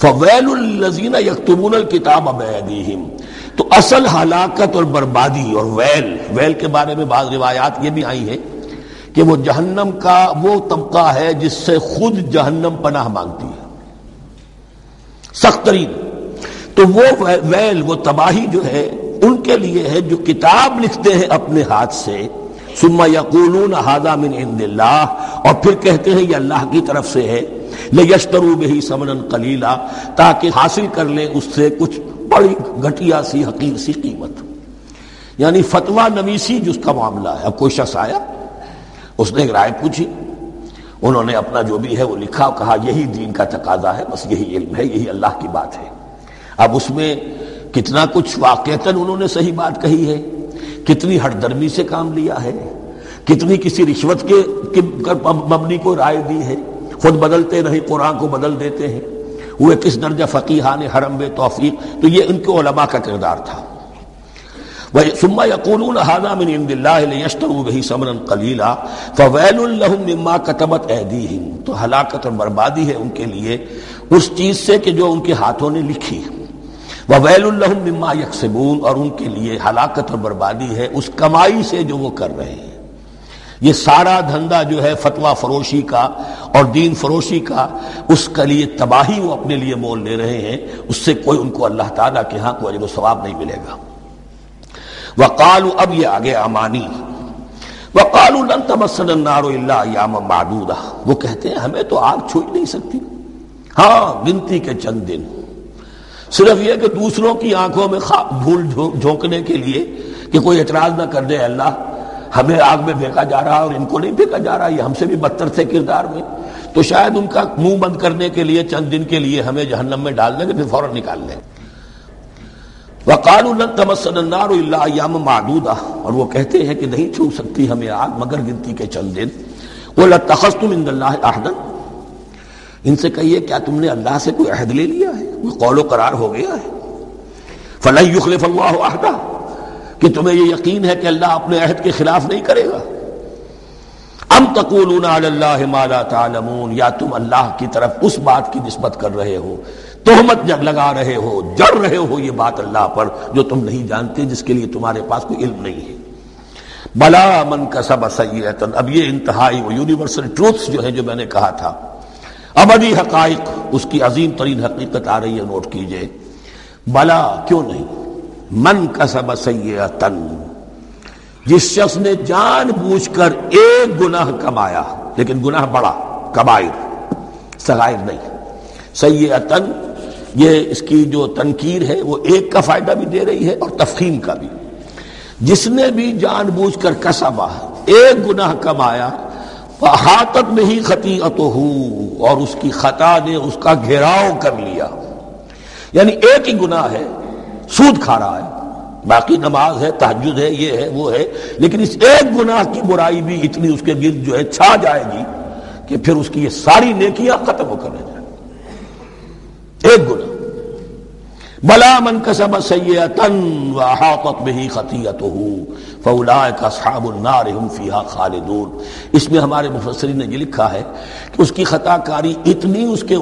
Foil للذین یکتبون الکتاب بایدیہم، تو اصل ہلاکت اور بربادی اور ویل کے بارے میں بعض روایات یہ بھی آئی ہیں کہ وہ جہنم کا وہ طبقہ ہے جس سے خود جہنم پناہ مانگتی ہے، سخت ترین. تو وہ ویل، وہ تباہی جو ہے ان کے لیے ہے جو کتاب لکھتے ہیں اپنے ہاتھ سے، ثم یقولون ھذا من عند اللہ، اور پھر کہتے ہیں یہ اللہ کی طرف سے ہے، لیشتروا بہ ثمنا قلیلا، تاکہ حاصل کر لیں اس سے کچھ بڑی گھٹیا سی حقیر سی قیمت. یعنی فتویٰ نویسی جس کا معاملہ ہے. اب کوئی شخص آیا، اس نے ایک رائے پوچھی، انہوں نے اپنا جو بھی ہے وہ لکھا اور کہا یہی دین کا تقاضا ہے، بس یہی علم ہے، یہی اللہ کی بات ہے. اب اس میں کتنا کچھ واقعتاً انہوں نے صحیح بات کہی ہے، کتنی ہٹ درمی سے کام لیا ہے، کتنی کسی رشوت کے مبنی کو رائے دی ہے، خود بدلتے نہیں قرآن کو بدل دیتے ہیں، ہوئے کس درجہ فقیہان حرم بے توفیق. تو یہ ان کے علماء کا کردار تھا. ثم یقولون ھذا من عند اللہ لیشتروا بہ ثمنا قلیلا فویل لہم مما کتبت ایدیہم، تو ہلاکت اور بربادی ہے ان کے لیے اس چیز سے کہ جو ان کے ہاتھوں نے لکھی. وویل لہم مما یکسبون، اور ان کے لیے ہلاکت اور بربادی ہے اس کمائی سے جو وہ کر رہے ہیں. یہ سارا دھندا جو ہے فتویٰ فروشی کا اور دین فروشی کا، اس کے لیے تباہی وہ اپنے لیے مول لے رہے ہیں، اس سے کوئی ان کو اللہ تعالیٰ کے ہاں کوئی اجر و ثواب نہیں ملے گا. وقالوا، اب یہ آگے امانی، وقالوا لن تمسنا النار الا ایاما معدودہ، وہ کہتے ہیں ہمیں تو آگ چھو ہی نہیں سکتی، ہاں گنتی کے چند دن. صرف یہ کہ دوسروں کی آنکھوں میں دھول جھونکنے کے لیے کہ کوئی اعتراض نہ کر دے، اللہ ہمیں آگ میں پھینکا جا رہا اور ان کو نہیں پھینکا جا رہا، یہ ہم سے بھی بدتر تھے کردار میں، تو شاید ان کا منہ بند کرنے کے لیے چند دن کے لیے ہمیں جہنم میں ڈال دیں گے، پھر فوراً نکال لیں. وقالوا لن تمسنا النار الا ایاما معدودہ، اور وہ کہتے ہیں کہ نہیں چھو سکتی ہمیں آگ مگر گنتی کے چند دن. قل اتخذتم عند اللہ عہدا، ان سے کہیے کیا تم نے اللہ سے کوئی عہد لے لیا ہے، کوئی قول و قرار ہو گیا ہے. فلن یخلف اللہ عہدہ، کہ تمہیں یہ یقین ہے کہ اللہ اپنے عہد کے خلاف نہیں کرے گا. ام تقولون علی اللہ ما لا تعلمون، یا تم اللہ کی طرف اس بات کی نسبت کر رہے ہو، تہمت لگا رہے ہو، جڑ رہے ہو یہ بات اللہ پر جو تم نہیں جانتے، جس کے لیے تمہارے پاس کوئی علم نہیں ہے. بلا من کسب سیئۃ، اب یہ انتہائی وہ یونیورسل ٹروتھس جو ہے جو میں نے کہا تھا، ابدی حقائق، اس کی عظیم ترین حقیقت آ رہی ہے، نوٹ کیجئے. بلا، کیوں نہیں، من کسب سیئۃ، جس شخص نے جان بوجھ کر ایک گناہ کمایا، لیکن گناہ بڑا، کبائر، صغائر نہیں. سیئۃ، یہ اس کی جو تنکیر ہے وہ ایک کا فائدہ بھی دے رہی ہے اور تفخیم کا بھی. جس نے بھی جان بوجھ کر کسبا، ایک گناہ کمایا، فاحاطت بہ خطیئتہ، اور اس کی خطا نے اس کا گھیراؤ کر لیا. یعنی ایک ہی گناہ ہے، سود کھا رہا ہے، باقی نماز ہے، تہجد ہے، یہ ہے وہ ہے، لیکن اس ایک گناہ کی برائی بھی اتنی اس کے گرد جو ہے چھا جائے گی کہ پھر اس کی یہ ساری نیکیاں ختم ہو کر رہ جائیں. ایک گناہ. بلا من کسب سیئۃ واحاطت بہ خطیئتہ فاولئک اصحاب النار هم فیہا خالدون. اس میں ہمارے مفسرین نے یہ لکھا ہے کہ اس کی خطا کاری اتنی اس کے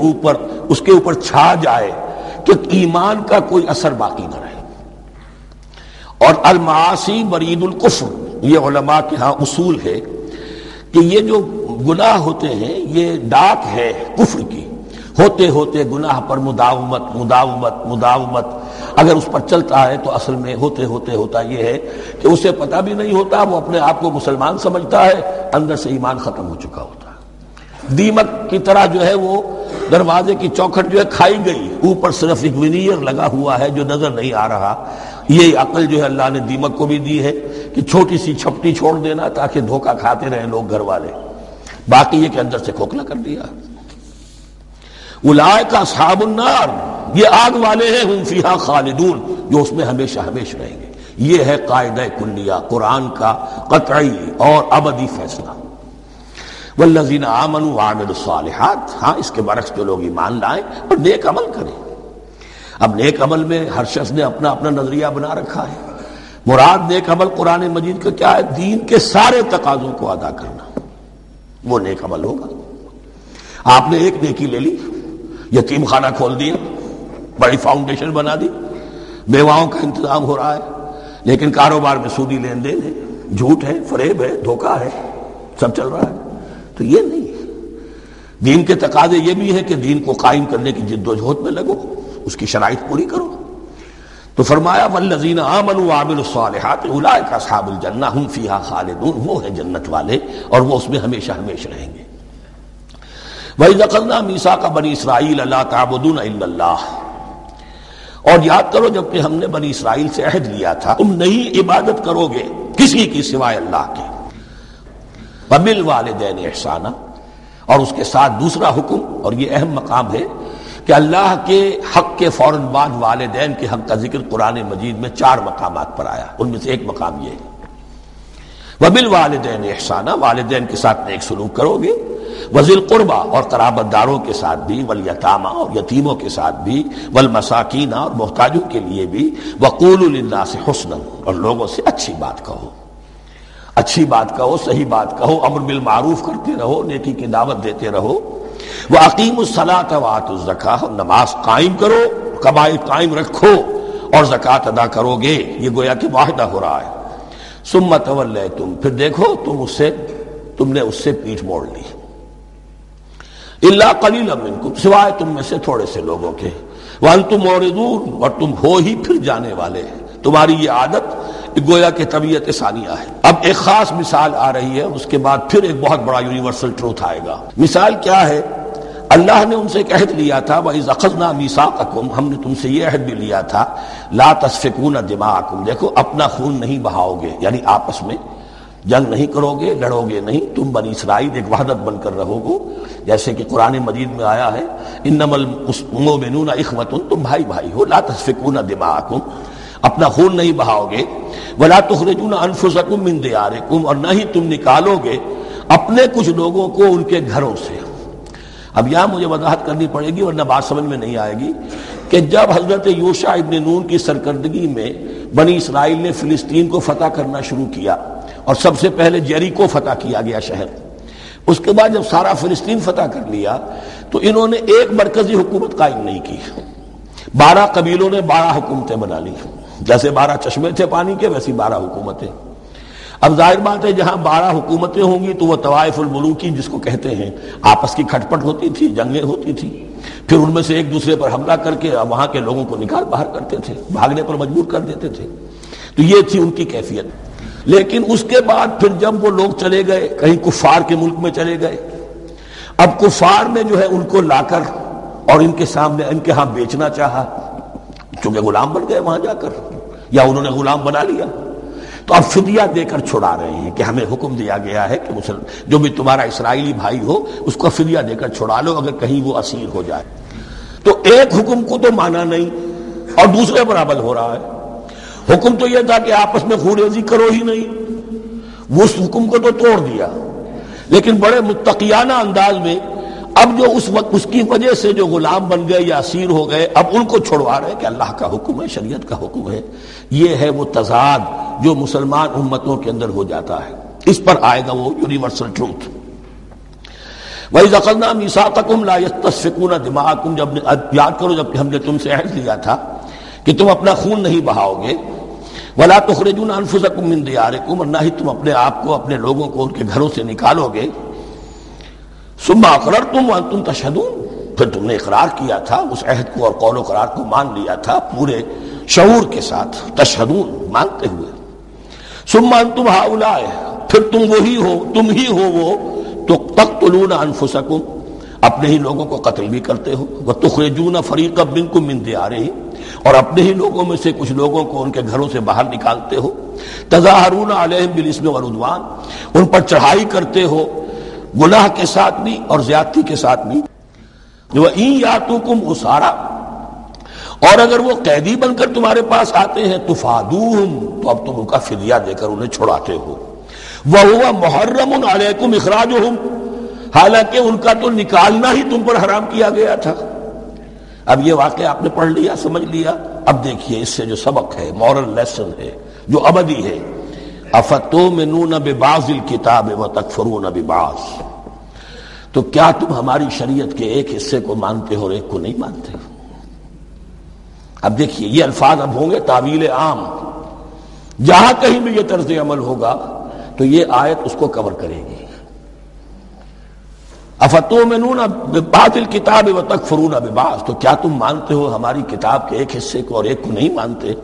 اوپر چھا جائے کہ ایمان کا کوئی اثر باقی نہ رہے. اور المعاصی برید الکفر، یہ علماء کے ہاں اصول ہے کہ یہ جو گناہ ہوتے ہیں یہ ڈاک ہے کفر کی، ہوتے ہوتے گناہ پر مداومت اگر اس پر چلتا ہے تو اصل میں ہوتے ہوتے ہوتا یہ ہے کہ اسے پتہ بھی نہیں ہوتا، وہ اپنے آپ کو مسلمان سمجھتا ہے، اندر سے ایمان ختم ہو چکا ہوتا ہے. دیمک کی طرح جو ہے وہ دروازے کی چوکھٹ جو ہے کھائی گئی، اوپر صرف ایک ونیئر لگا ہوا ہے جو نظر نہیں آ رہا. یہ عقل جو ہے اللہ نے دیمک کو بھی دی ہے کہ چھوٹی سی چھپٹی چھوڑ دینا تاکہ دھوکہ کھاتے رہیں لوگ گھر والے، باقی یہ کہ اندر سے کھوکھلا کر دیا. اولئک اصحاب النار، یہ آگ والے ہیں، ہم فیہا خالدون، جو اس میں ہمیشہ ہمیشہ رہیں گے. یہ ہے قاعدہ کلیہ، قرآن کا قطعی اور ابدی فیصلہ. والذین آمنوا وعملوا الصالحات، ہاں اس کے برعکس جو لوگ ایمان لائیں اور نیک عمل کریں. اب نیک عمل میں ہر شخص نے اپنا اپنا نظریہ بنا رکھا ہے. مراد نیک عمل قرآن مجید کا کیا ہے؟ دین کے سارے تقاضوں کو ادا کرنا، وہ نیک عمل ہوگا. آپ نے ایک نیکی لے لی، یتیم خانہ کھول دیا، بڑی فاؤنڈیشن بنا دی، بیواؤں کا انتظام ہو رہا ہے، لیکن کاروبار میں سودی لین دین ہے، جھوٹ ہے، فریب ہے، دھوکہ ہے، سب چل رہا ہے۔ تو یہ نہیں ہے۔ دین کے تقاضے یہ بھی ہے کہ دین کو قائم کرنے کی جد و جہد میں لگو، اس کی شرائط پوری کرو۔ تو فرمایا والذین آمنوا وعملوا الصالحات اولئک اصحاب الجنہ ھم فیہا خالدون، وہ ہے جنت والے اور وہ اس میں ہمیشہ ہمیشہ رہیں گے۔ وَإِذْ أَخَذْنَا مِيثَاقَ بَنِي إِسْرَائِيلَ لَا تَعْبُدُونَ إِلَّا اللَّهَ، اور یاد کرو جب کہ ہم نے بنی اسرائیل سے عہد لیا تھا تم نہیں عبادت کرو گے کسی کی سوائے اللہ کے، وَبِالْوَالِدَيْنِ إِحْسَانًا، اور اس کے ساتھ دوسرا حکم، اور یہ اہم مقام ہے کہ اللہ کے حق کے فوراً بعد والدین کے حق کا ذکر قرآن مجید میں 4 مقامات پر آیا، ان میں سے ایک مقام یہ ہے وَبِالْوَالِدَيْنِ إِحْسَانًا، والدین کے ساتھ نیک سلوک کرو گے، وَذِي الْقُرْبَى، اور قرابت داروں کے ساتھ بھی، وَالْيَتَامَى، اور یتیموں کے ساتھ بھی، وَالْمَسَاكِينَ، اور محتاجوں کے لیے بھی، وَقُولُوا لِلنَّاسِ حُسْنًا، اور لوگوں سے اچھی بات کہو، اچھی بات کہو، صحیح بات کہو، امر بالمعروف کرتے رہو، نیکی کی دعوت دیتے رہو، وَأَقِيمُوا الصَّلَاةَ وَآتُوا الزَّكَاةَ، اور نماز قائم کرو، قواعد قائم رکھو اور زکوٰۃ ادا کرو گے، یہ گویا کہ معاہدہ ہو رہا ہے۔ ثُمَّ تَوَلَّيْتُمْ، پھر دیکھو تم نے اس سے پیٹھ موڑ لی، إِلَّا قَلِيلًا مِّنكُمْ، سوائے تم میں سے تھوڑے سے لوگوں کے، وَأَنْتُمْ مُعْرِضُونَ، اور تم ہو ہی پھر جانے والے، تمہاری یہ عادت گویا کہ طبیعت ثانیہ ہے۔ اب ایک خاص مثال آ رہی ہے، اس کے بعد پھر ایک بہت بڑا یونیورسل ٹروتھ آئے گا۔ مثال کیا ہے؟ اللہ نے ان سے ایک عہد لیا تھا، وَإِذْ أَخَذْنَا مِيثَاقَكُمْ، ہم نے تم سے یہ عہد بھی لیا تھا، لَا تَسْفِكُونَ دِمَاءَكُمْ، دیکھو اپنا خون نہیں بہاؤ گے، یعنی آپس میں جنگ نہیں کرو گے، لڑو گے نہیں، تم بنی اسرائیل ایک وحدت بن کر رہو گے، جیسے کہ قرآن مجید میں آیا ہے انما المؤمنون اخوۃ، تم بھائی بھائی ہو، لا تسفکون دماءکم، اپنا خون نہیں بہاؤ گے، ولا تخرجون انفسکم من دیارکم، اور نہ ہی تم نکالو گے اپنے کچھ لوگوں کو ان کے گھروں سے۔ اب یہاں مجھے وضاحت کرنی پڑے گی ورنہ بات سمجھ میں نہیں آئے گی کہ جب حضرت یوشع ابن نون کی سرکردگی میں بنی اسرائیل نے فلسطین کو فتح کرنا شروع کیا، اور سب سے پہلے جیریکو فتح کیا گیا شہر، اس کے بعد جب سارا فلسطین فتح کر لیا تو انہوں نے ایک مرکزی حکومت قائم نہیں کی، 12 قبیلوں نے 12 حکومتیں بنا لی، جیسے 12 چشمے تھے پانی کے ویسی 12 حکومتیں۔ اب ظاہر بات ہے جہاں 12 حکومتیں ہوں گی تو وہ طوائف الملوکی جس کو کہتے ہیں، آپس کی کھٹ پٹ ہوتی تھی، جنگیں ہوتی تھی، پھر ان میں سے ایک دوسرے پر حملہ کر کے وہاں کے لوگوں کو نکال باہر کرتے تھے، بھاگنے پر مجبور کر دیتے تھے، تو یہ تھی ان کی کیفیت۔ لیکن اس کے بعد پھر جب وہ لوگ چلے گئے کہیں کفار کے ملک میں چلے گئے، اب کفار نے جو ہے ان کو لا کر اور ان کے سامنے ان کے ہاں بیچنا چاہا، چونکہ غلام بن گئے وہاں جا کر، یا انہوں نے غلام بنا لیا، تو اب فدیہ دے کر چھڑا رہے ہیں کہ ہمیں حکم دیا گیا ہے کہ جو بھی تمہارا اسرائیلی بھائی ہو اس کو فدیہ دے کر چھڑا لو اگر کہیں وہ اسیر ہو جائے۔ تو ایک حکم کو تو مانا نہیں اور دوسرے پر عمل ہو رہا ہے۔ حکم تو یہ تھا کہ آپس میں خون ریزی کرو ہی نہیں، وہ اس حکم کو تو توڑ دیا، لیکن بڑے متقیانہ انداز میں اب جو اس وقت اس کی وجہ سے جو غلام بن گئے یا اسیر ہو گئے اب ان کو چھڑوا رہے کہ اللہ کا حکم ہے، شریعت کا حکم ہے۔ یہ ہے وہ تضاد جو مسلمان امتوں کے اندر ہو جاتا ہے، اس پر آئے گا وہ یونیورسل ٹروتھ۔ وَإِذْ أَخَذْنَا مِيثَاقَكُمْ لَا تَسْفِكُونَ دِمَاءَكُمْ، جب یاد کرو جب کہ ہم نے تم سے عہد لیا تھا کہ تم اپنا خون نہیں بہاؤ گے، وَلَا تُخْرِجُونَ أَنفُسَكُم مِّن دِيَارِكُمْ، اور نہ ہی تم اپنے آپ کو اپنے لوگوں کو ان کے گھروں سے نکالو گے، ثُمَّ أَقْرَرْتُمْ وَأَنْتُمْ تَشْهَدُونَ، پھر تم نے اقرار کیا تھا اس عہد کو اور قول و قرار کو مان لیا تھا پورے شعور کے ساتھ، تشہدون مانتے ہوئے، ثُمَّ أَنْتُمْ هَؤُلَاءِ، پھر تم وہی ہو، تم ہی ہو وہ تو تقتلون انفسکم، اپنے ہی لوگوں کو قتل بھی کرتے ہو، وتخرجون فریقا منکم من دیارہم، اور اپنے ہی لوگوں میں سے کچھ لوگوں کو ان کے گھروں سے باہر نکالتے ہو، تظاہرون علیہم بالاسم والعدوان، ان پر چڑھائی کرتے ہو گناہ کے ساتھ بھی اور زیادتی کے ساتھ بھی، وَإِن یاتوکم اسارا، اور اگر وہ قیدی بن کر تمہارے پاس آتے ہیں تفادوہم، تو اب تم ان کا فدیہ دے کر انہیں چھڑاتے ہو، وَهُوَ مُحَرَّمٌ عَلَيْكُمْ إِخْرَاجُهُمْ، حالانکہ ان کا تو نکالنا ہی تم پر حرام کیا گیا تھا۔ اب یہ واقعہ آپ نے پڑھ لیا، سمجھ لیا، اب دیکھیے اس سے جو سبق ہے، مورل لیسن ہے جو ابدی ہے، أَفَتُؤْمِنُونَ بِبَعْضِ الْكِتَابِ وَتَكْفُرُونَ بِبَعْضٍ، تو کیا تم ہماری شریعت کے ایک حصے کو مانتے ہو اور ایک کو نہیں مانتے؟ اب دیکھیے یہ الفاظ اب ہوں گے تعویل عام، جہاں کہیں بھی یہ طرز عمل ہوگا تو یہ آیت اس کو کور کرے گی. افتؤمنون ببعض الکتاب وتکفرون ببعض، تو کیا تم مانتے ہو ہماری کتاب کے ایک حصے کو اور ایک کو نہیں مانتے؟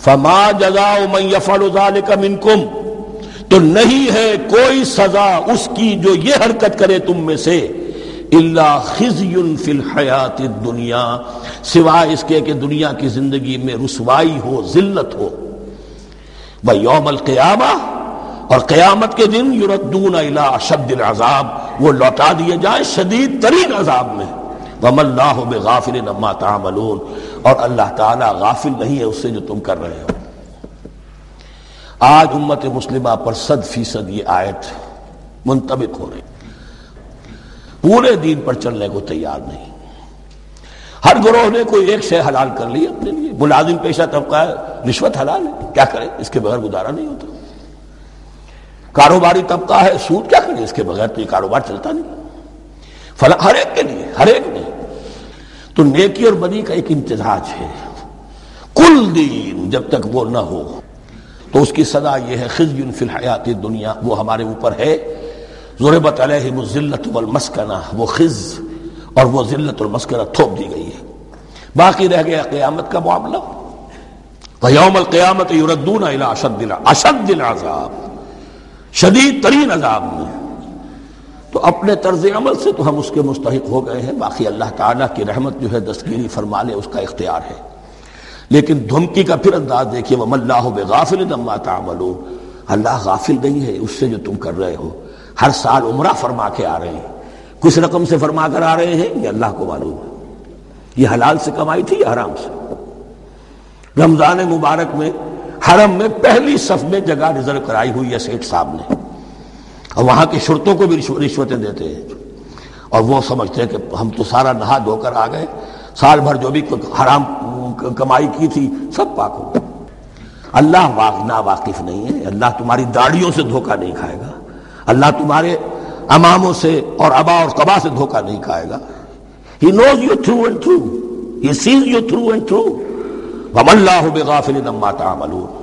فما جزاء من یفعل ذلک منکم، تو نہیں ہے کوئی سزا اس کی جو یہ حرکت کرے تم میں سے، الا خزی فی الحیات الدنیا، سوائے اس کے کہ دنیا کی زندگی میں رسوائی ہو، ذلت ہو. ویوم القیامہ، اور قیامت کے دن یردون الی اشد العذاب، وہ لوٹا دیے جائیں شدید ترین عذاب میں. وما اللہ بغافل عما تعملون، اور اللہ تعالیٰ غافل نہیں ہے اس سے جو تم کر رہے ہو. آج امت مسلمہ پر 100% یہ آیت منطبق ہو رہی، پورے دین پر چلنے کو تیار نہیں. ہر گروہ نے کوئی ایک شے حلال کر لی اپنے لیے. ملازم پیشہ طبقہ ہے، رشوت حلال ہے، کیا کرے، اس کے بغیر گزارا نہیں ہوتا. کاروباری طبقہ ہے، سود، کیا کرے، اس کے بغیر تو یہ کاروبار چلتا نہیں. فلاں ہر ایک کے لیے، ہر ایک نے. تو نیکی اور بدی کا ایک امتزاج ہے. کل دین جب تک وہ نہ ہو تو اس کی سزا یہ ہے خزی فی الحیات الدنیا، وہ ہمارے اوپر ہے. ضربت علیہم الذلۃ والمسکنہ، وہ خز اور وہ ذلت المسکنہ تھوپ دی گئی ہے. باقی رہ گیا قیامت کا معاملہ. ویوم القیامت یردون الی اشد العذاب، شدید ترین عذاب میں. تو اپنے طرز عمل سے تو ہم اس کے مستحق ہو گئے ہیں. باقی اللہ تعالیٰ کی رحمت جو ہے دستگیری فرما لے، اس کا اختیار ہے. لیکن دھمکی کا پھر انداز دیکھیے، وَمَا اللَّهُ بِغَافِلٍ عَمَّا تَعْمَلُونَ، اللہ غافل نہیں ہے اس سے جو تم کر رہے ہو. ہر سال عمرہ فرما کے آ رہے ہیں، کس رقم سے فرما کر آ رہے ہیں یہ اللہ کو معلوم ہے. یہ حلال سے کمائی تھی یا حرام سے؟ رمضان مبارک میں حرم میں پہلی صف میں جگہ ریزرو کرائی ہوئی ہے سیٹھ صاحب نے، اور وہاں کے شرطوں کو بھی رشوتیں دیتے ہیں. اور وہ سمجھتے ہیں کہ ہم تو سارا نہا دھو کر آ گئے، سال بھر جو بھی حرام کمائی کی تھی سب پاک ہو. اللہ نا واقف نہیں ہے. اللہ تمہاری داڑھیوں سے دھوکہ نہیں کھائے گا، اللہ تمہارے اماموں سے اور ابا اور قبا سے دھوکہ نہیں کھائے گا. He knows you through and through. He sees you through and through. وَمَا اللَّهُ بِغَافِلٍ عَمَّا تَعْمَلُونَ.